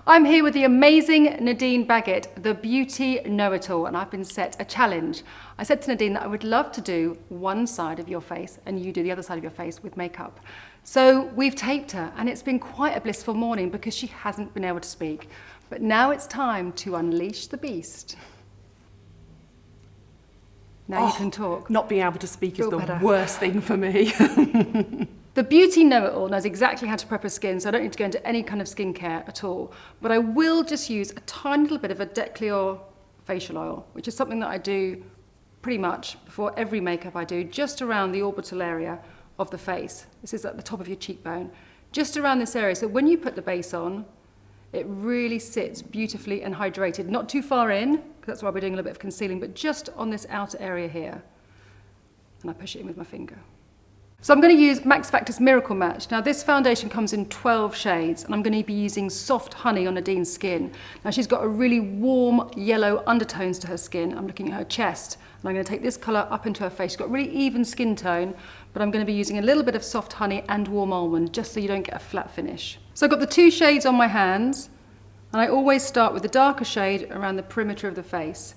I'm here with the amazing Nadine Baggott, the beauty know-it-all, and I've been set a challenge. I said to Nadine that I would love to do one side of your face and you do the other side of your face with makeup. So we've taped her, and it's been quite a blissful morning because she hasn't been able to speak. But now it's time to unleash the beast. Now you can talk. Not being able to speak is the better. worst thing for me. The beauty know-it-all knows exactly how to prep her skin, so I don't need to go into any kind of skincare at all. But I will just use a tiny little bit of a Decleor facial oil, which is something that I do pretty much before every makeup I do, just around the orbital area of the face. This is at the top of your cheekbone, just around this area. So when you put the base on, it really sits beautifully and hydrated. Not too far in, because that's why we're doing a little bit of concealing, but just on this outer area here. And I push it in with my finger. So I'm going to use Max Factor's Miracle Match. Now this foundation comes in 12 shades, and I'm going to be using Soft Honey on Nadine's skin. Now she's got a really warm yellow undertones to her skin. I'm looking at her chest, and I'm going to take this colour up into her face. She's got really even skin tone, but I'm going to be using a little bit of Soft Honey and Warm Almond, just so you don't get a flat finish. So I've got the two shades on my hands, and I always start with the darker shade around the perimeter of the face.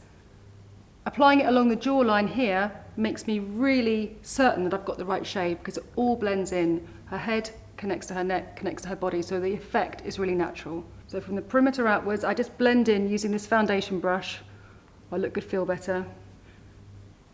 Applying it along the jawline here makes me really certain that I've got the right shade, because it all blends in. Her head connects to her neck, connects to her body, so the effect is really natural. So from the perimeter outwards, I just blend in using this foundation brush. I look good, feel better.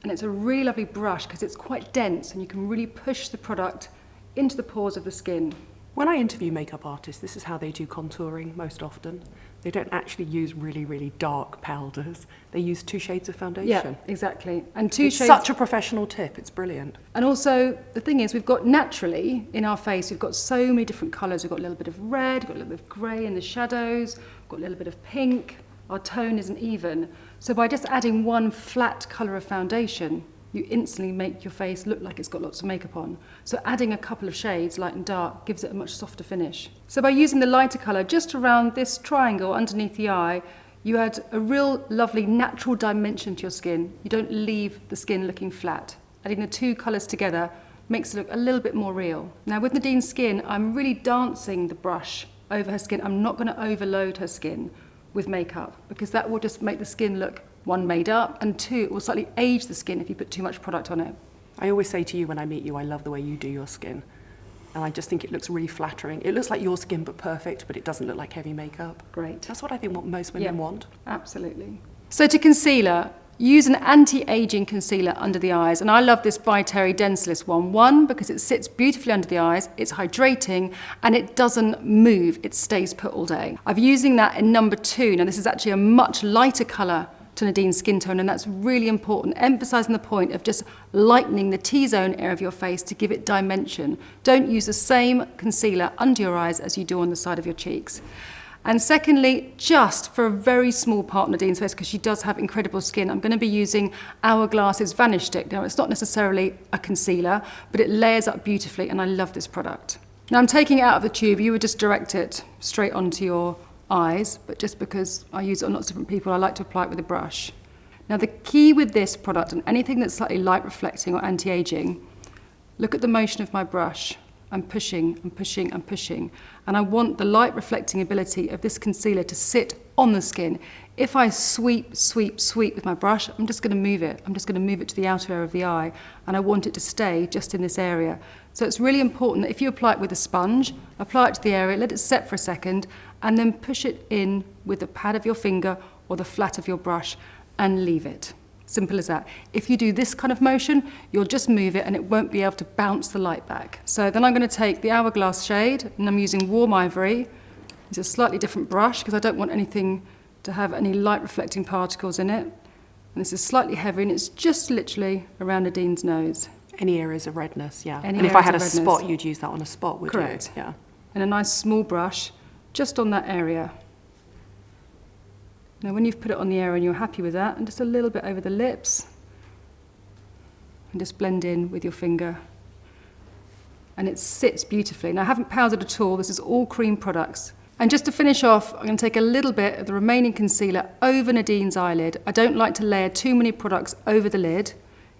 And it's a really lovely brush because it's quite dense and you can really push the product into the pores of the skin. When I interview makeup artists, this is how they do contouring most often. They don't actually use really, really dark powders. They use two shades of foundation. Yeah, exactly. And It's such a professional tip, it's brilliant. And also, the thing is, we've got naturally, in our face, we've got so many different colours. We've got a little bit of red, we've got a little bit of grey in the shadows, we've got a little bit of pink. Our tone isn't even. So by just adding one flat colour of foundation, you instantly make your face look like it's got lots of makeup on. So adding a couple of shades, light and dark, gives it a much softer finish. So by using the lighter colour just around this triangle underneath the eye, you add a real lovely natural dimension to your skin. You don't leave the skin looking flat. Adding the two colours together makes it look a little bit more real. Now with Nadine's skin, I'm really dancing the brush over her skin. I'm not going to overload her skin with makeup, because that will just make the skin look, one, made up, and two, it will slightly age the skin if you put too much product on it. I always say to you when I meet you, I love the way you do your skin. And I just think it looks really flattering. It looks like your skin, but perfect, but it doesn't look like heavy makeup. Great. That's what I think what most women want. Absolutely. So to concealer, use an anti-aging concealer under the eyes, and I love this by Terry Densiliss one. One, because it sits beautifully under the eyes, it's hydrating, and it doesn't move, it stays put all day. I'm using that in number 2. Now this is actually a much lighter colour to Nadine's skin tone, and that's really important, emphasising the point of just lightening the T-zone area of your face to give it dimension. Don't use the same concealer under your eyes as you do on the side of your cheeks. And secondly, just for a very small part of Nadine's face, because she does have incredible skin, I'm going to be using Hourglass's Vanish Stick. Now, it's not necessarily a concealer, but it layers up beautifully, and I love this product. Now, I'm taking it out of the tube. You would just direct it straight onto your eyes, but just because I use it on lots of different people, I like to apply it with a brush. Now, the key with this product, and anything that's slightly light reflecting or anti-aging, look at the motion of my brush. I'm pushing, I'm pushing, I'm pushing. And I want the light reflecting ability of this concealer to sit on the skin. If I sweep, sweep, sweep with my brush, I'm just going to move it. I'm just going to move it to the outer area of the eye. And I want it to stay just in this area. So it's really important that if you apply it with a sponge, apply it to the area, let it set for a second, and then push it in with the pad of your finger or the flat of your brush and leave it. Simple as that. If you do this kind of motion, you'll just move it and it won't be able to bounce the light back. So then I'm going to take the Hourglass shade, and I'm using Warm Ivory. It's a slightly different brush because I don't want anything to have any light reflecting particles in it. And this is slightly heavy, and it's just literally around Nadine's nose. Any areas of redness, yeah. Any and if I areas had a of redness. spot, you'd use that on a spot, would Correct. you? Yeah. And a nice small brush just on that area. Now when you've put it on the area and you're happy with that, and just a little bit over the lips, and just blend in with your finger. And it sits beautifully. Now I haven't powdered at all, this is all cream products. And just to finish off, I'm going to take a little bit of the remaining concealer over Nadine's eyelid. I don't like to layer too many products over the lid.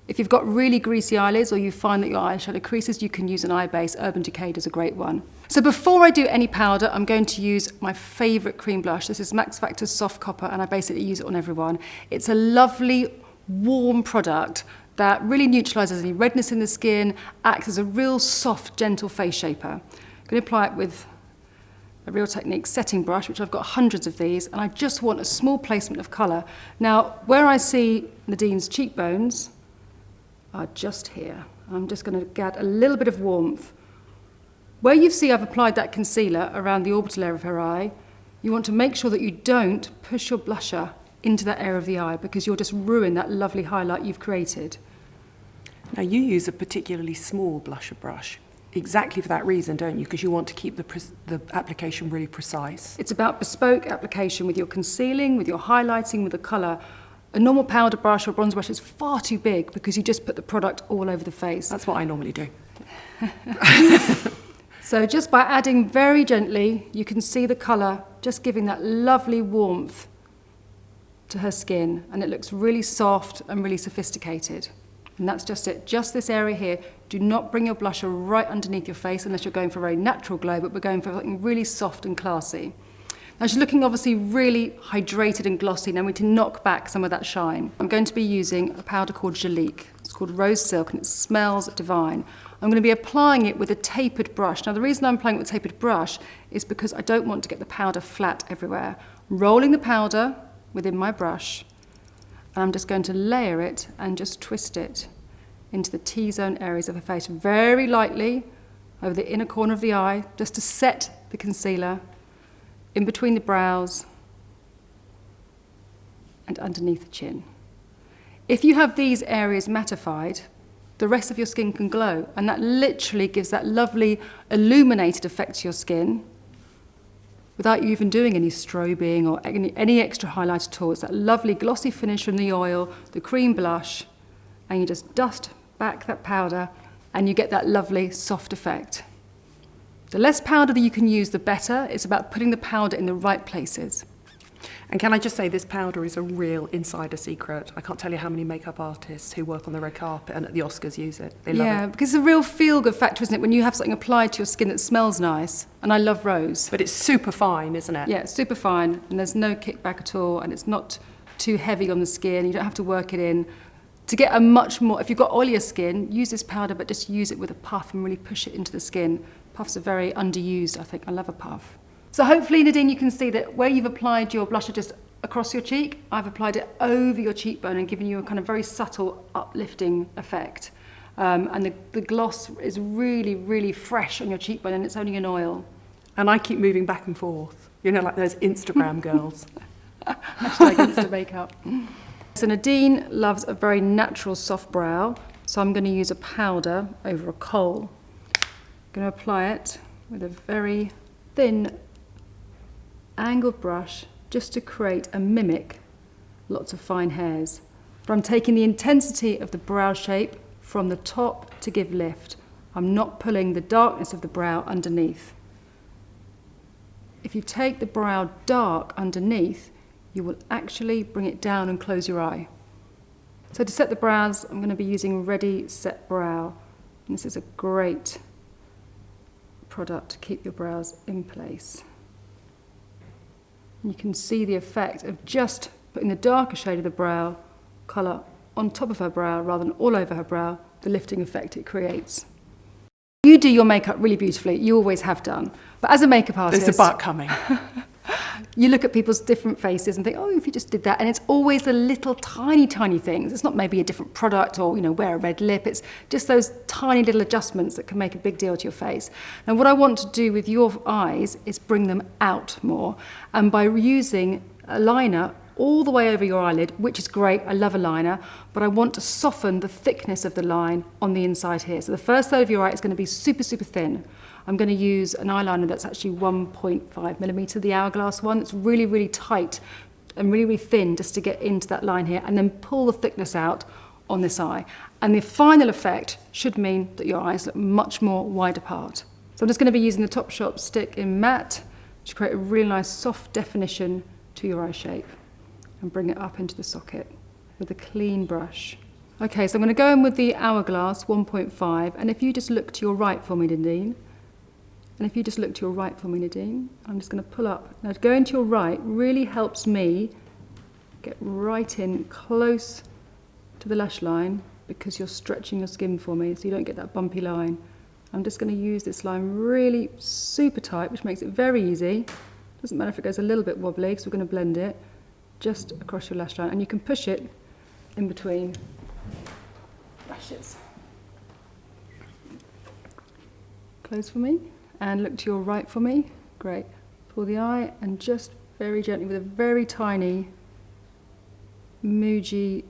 If you've got really greasy eyelids or you find that your eyeshadow creases, you can use an eye base. Urban Decay is a great one. So before I do any powder, I'm going to use my favourite cream blush. This is Max Factor's Soft Copper, and I basically use it on everyone. It's a lovely, warm product that really neutralises any redness in the skin, acts as a real soft, gentle face shaper. I'm going to apply it with a Real Technique setting brush, which I've got hundreds of these, and I just want a small placement of colour. Now, where I see Nadine's cheekbones are just here. I'm just going to get a little bit of warmth. Where you see I've applied that concealer around the orbital area of her eye, you want to make sure that you don't push your blusher into that area of the eye, because you'll just ruin that lovely highlight you've created. Now, you use a particularly small blusher brush exactly for that reason, don't you? Because you want to keep the application really precise. It's about bespoke application with your concealing, with your highlighting, with the colour. A normal powder brush or bronzer brush is far too big because you just put the product all over the face. That's what I normally do. So just by adding very gently, you can see the colour just giving that lovely warmth to her skin, and it looks really soft and really sophisticated. And that's just it, just this area here. Do not bring your blusher right underneath your face unless you're going for a very natural glow, but we're going for something really soft and classy. Now she's looking obviously really hydrated and glossy. Now we need to knock back some of that shine. I'm going to be using a powder called Jalique. It's called Rose Silk and it smells divine. I'm going to be applying it with a tapered brush. Now the reason I'm applying it with a tapered brush is because I don't want to get the powder flat everywhere. Rolling the powder within my brush, and I'm just going to layer it and just twist it into the T-zone areas of her face very lightly over the inner corner of the eye, just to set the concealer in between the brows and underneath the chin. If you have these areas mattified, the rest of your skin can glow, and that literally gives that lovely illuminated effect to your skin without you even doing any strobing or any extra highlight at all. It's that lovely glossy finish from the oil, the cream blush, and you just dust back that powder and you get that lovely soft effect. The less powder that you can use, the better. It's about putting the powder in the right places. And can I just say, this powder is a real insider secret. I can't tell you how many makeup artists who work on the red carpet and at the Oscars use it. They love it. Yeah, because it's a real feel-good factor, isn't it, when you have something applied to your skin that smells nice. And I love rose. But it's super fine, isn't it? Yeah, it's super fine, and there's no kickback at all, and it's not too heavy on the skin. You don't have to work it in. To get a much more, if you've got oilier skin, use this powder, but just use it with a puff and really push it into the skin. Puffs are very underused, I think. I love a puff. So hopefully, Nadine, you can see that where you've applied your blusher just across your cheek, I've applied it over your cheekbone and given you a kind of very subtle uplifting effect. And the gloss is really, really fresh on your cheekbone, and it's only an oil. And I keep moving back and forth, you know, like those Instagram girls. Hashtag Insta makeup. So Nadine loves a very natural soft brow, so I'm going to use a powder over a kohl. I'm going to apply it with a very thin angled brush just to create and mimic lots of fine hairs. But I'm taking the intensity of the brow shape from the top to give lift. I'm not pulling the darkness of the brow underneath. If you take the brow dark underneath, you will actually bring it down and close your eye. So to set the brows, I'm going to be using Ready Set Brow. And this is a great product to keep your brows in place. You can see the effect of just putting the darker shade of the brow colour on top of her brow rather than all over her brow, the lifting effect it creates. You do your makeup really beautifully, you always have done. But as a makeup artist... There's a but coming. You look at people's different faces and think, oh, if you just did that. And it's always the little tiny, tiny things. It's not maybe a different product or, you know, wear a red lip. It's just those tiny little adjustments that can make a big deal to your face. And what I want to do with your eyes is bring them out more. And by using a liner all the way over your eyelid, which is great, I love a liner, but I want to soften the thickness of the line on the inside here. So the first third of your eye is going to be super, super thin. I'm going to use an eyeliner that's actually 1.5 millimetre, the Hourglass one. It's really, really tight and really, really thin just to get into that line here, and then pull the thickness out on this eye. And the final effect should mean that your eyes look much more wide apart. So I'm just going to be using the Topshop stick in matte to create a really nice soft definition to your eye shape and bring it up into the socket with a clean brush. Okay, so I'm going to go in with the Hourglass 1.5, and if you just look to your right for me, Nadine, I'm just going to pull up. Now, going to your right really helps me get right in close to the lash line because you're stretching your skin for me so you don't get that bumpy line. I'm just going to use this line really super tight, which makes it very easy. Doesn't matter if it goes a little bit wobbly because we're going to blend it just across your lash line, and you can push it in between lashes. Close for me and look to your right for me. Great. Pull the eye and just very gently with a very tiny Muji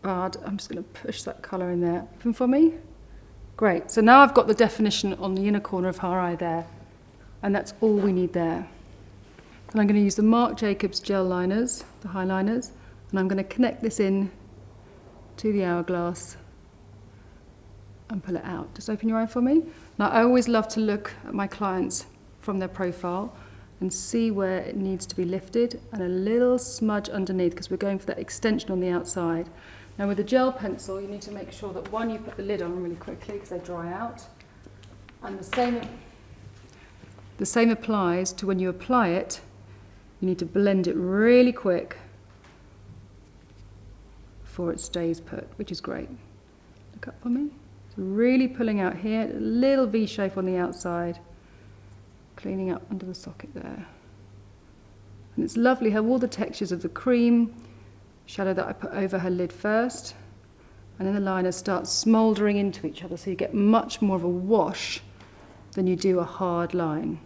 bud, I'm just going to push that colour in there. Open for me. Great. So now I've got the definition on the inner corner of her eye there, and that's all we need there. And I'm going to use the Marc Jacobs gel liners, the highliners, and I'm going to connect this in to the Hourglass and pull it out. Just open your eye for me. Now, I always love to look at my clients from their profile and see where it needs to be lifted, and a little smudge underneath because we're going for that extension on the outside. Now, with a gel pencil, you need to make sure that one, you put the lid on really quickly because they dry out, and the same applies to when you apply it. You need to blend it really quick before it stays put, which is great. Look up for me. So really pulling out here, a little V shape on the outside, cleaning up under the socket there. And it's lovely how all the textures of the cream shadow that I put over her lid first, and then the liners start smouldering into each other, so you get much more of a wash than you do a hard line.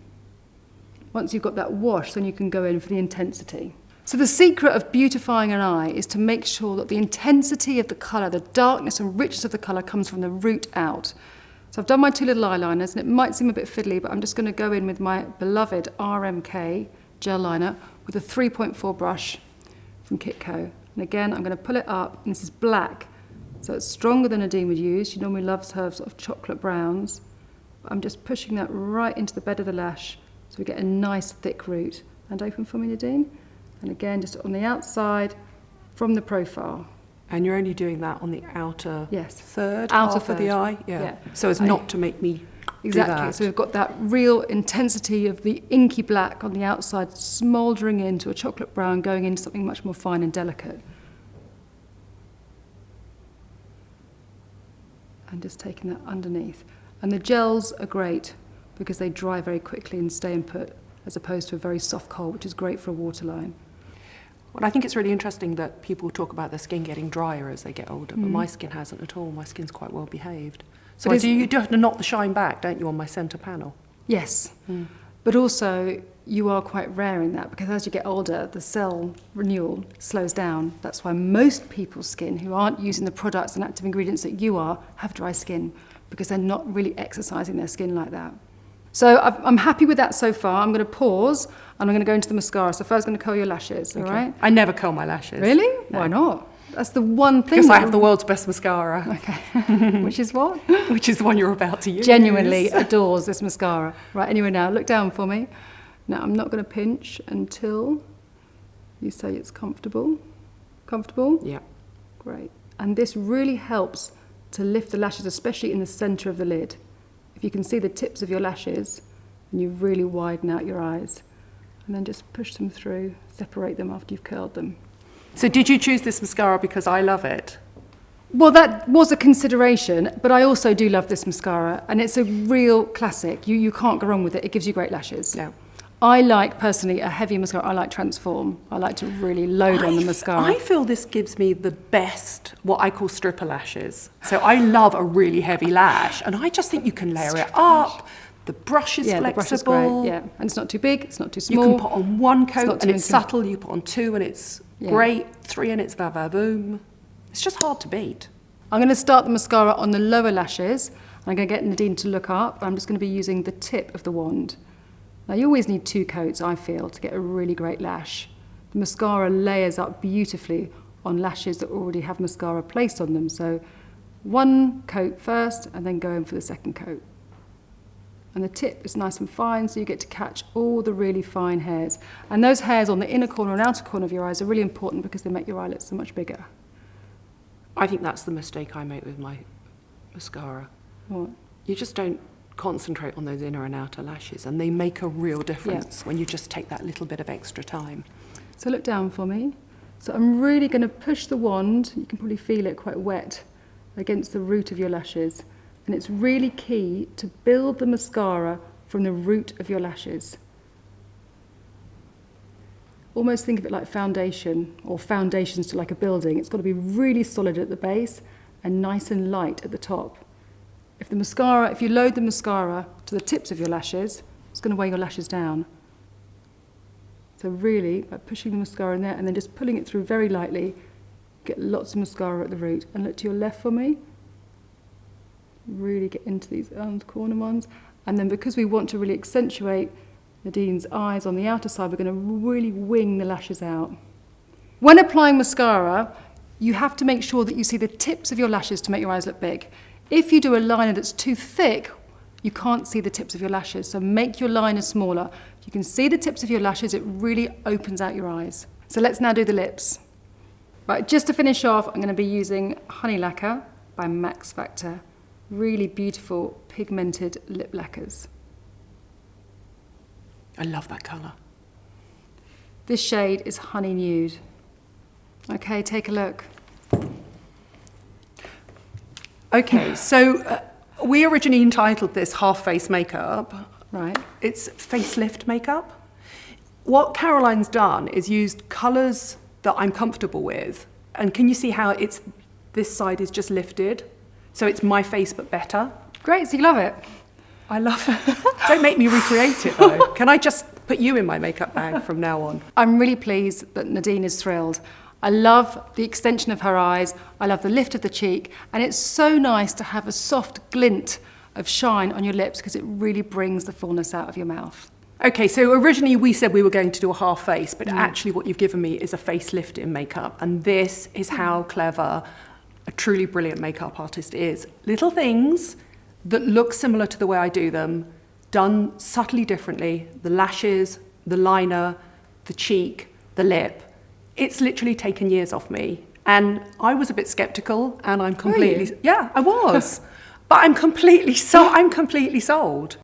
Once you've got that wash, then you can go in for the intensity. So the secret of beautifying an eye is to make sure that the intensity of the colour, the darkness and richness of the colour comes from the root out. So I've done my two little eyeliners, and it might seem a bit fiddly, but I'm just going to go in with my beloved RMK gel liner with a 3.4 brush from Kitco. And again, I'm going to pull it up, and this is black, so it's stronger than Nadine would use. She normally loves her sort of chocolate browns. But I'm just pushing that right into the bed of the lash so we get a nice thick root. And open for me, Nadine. And again, just on the outside from the profile. And you're only doing that on the outer third outer half of the eye? Yeah. So as not to make me exactly. do that. So we've got that real intensity of the inky black on the outside smouldering into a chocolate brown, going into something much more fine and delicate. And just taking that underneath. And the gels are great because they dry very quickly and stay and put, as opposed to a very soft kohl, which is great for a waterline. Well, I think it's really interesting that people talk about their skin getting drier as they get older, but my skin hasn't at all. My skin's quite well behaved. So you do have to knock the shine back, don't you, on my centre panel? Yes, but also you are quite rare in that because as you get older, the cell renewal slows down. That's why most people's skin who aren't using the products and active ingredients that you are have dry skin because they're not really exercising their skin like that. So I'm happy with that so far. I'm going to pause and I'm going to go into the mascara. So first I'm going to curl your lashes, all right? I never curl my lashes. Really? No. Why not? That's the one thing. Because I have the world's best mascara. Okay. Which is what? Which is the one you're about to use. Genuinely adores this mascara. Right, anyway, now look down for me. Now I'm not going to pinch until you say it's comfortable. Comfortable? Yeah. Great. And this really helps to lift the lashes, especially in the centre of the lid. If you can see the tips of your lashes, and you really widen out your eyes. And then just push them through, separate them after you've curled them. So did you choose this mascara because I love it? Well, that was a consideration, but I also do love this mascara, and it's a real classic. You can't go wrong with it. It gives you great lashes. Yeah. I like, personally, a heavy mascara. I like Transform. I like to really load on the mascara. I feel this gives me the best, what I call stripper lashes. So I love a really heavy lash, and I just think you can layer it up. The brush is flexible. The brush is great, yeah. And it's not too big, it's not too small. You can put on one coat and it's subtle. You put on two and it's great. Three and it's va-va-boom. It's just hard to beat. I'm going to start the mascara on the lower lashes. I'm going to get Nadine to look up. I'm just going to be using the tip of the wand. Now, you always need two coats, I feel, to get a really great lash. The mascara layers up beautifully on lashes that already have mascara placed on them. So one coat first and then go in for the second coat. And the tip is nice and fine, so you get to catch all the really fine hairs. And those hairs on the inner corner and outer corner of your eyes are really important because they make your eyelids so much bigger. I think that's the mistake I make with my mascara. What? You just don't concentrate on those inner and outer lashes, and they make a real difference when you just take that little bit of extra time. So look down for me. So I'm really going to push the wand, you can probably feel it quite wet, against the root of your lashes. And it's really key to build the mascara from the root of your lashes. Almost think of it like foundation, or foundations to like a building. It's got to be really solid at the base and nice and light at the top. If you load the mascara to the tips of your lashes, it's going to weigh your lashes down. So really, by pushing the mascara in there and then just pulling it through very lightly, get lots of mascara at the root. And look to your left for me. Really get into these corner ones. And then because we want to really accentuate Nadine's eyes on the outer side, we're going to really wing the lashes out. When applying mascara, you have to make sure that you see the tips of your lashes to make your eyes look big. If you do a liner that's too thick, you can't see the tips of your lashes, so make your liner smaller. You can see the tips of your lashes, it really opens out your eyes. So let's now do the lips. Right, just to finish off, I'm going to be using Honey Lacquer by Max Factor. Really beautiful pigmented lip lacquers. I love that colour. This shade is Honey Nude. Okay, take a look. Okay, so we originally entitled this Half Face Makeup. Right. It's facelift makeup. What Caroline's done is used colours that I'm comfortable with. And can you see how this side is just lifted? So it's my face but better. Great, so you love it. I love it. Don't make me recreate it though. Can I just put you in my makeup bag from now on? I'm really pleased that Nadine is thrilled. I love the extension of her eyes, I love the lift of the cheek, and it's so nice to have a soft glint of shine on your lips because it really brings the fullness out of your mouth. Okay, so originally we said we were going to do a half face, but actually what you've given me is a facelift in makeup, and this is how clever a truly brilliant makeup artist is. Little things that look similar to the way I do them, done subtly differently, the lashes, the liner, the cheek, the lip. It's literally taken years off me, and I was a bit skeptical, and I'm completely, yeah, I was, but I'm completely sold.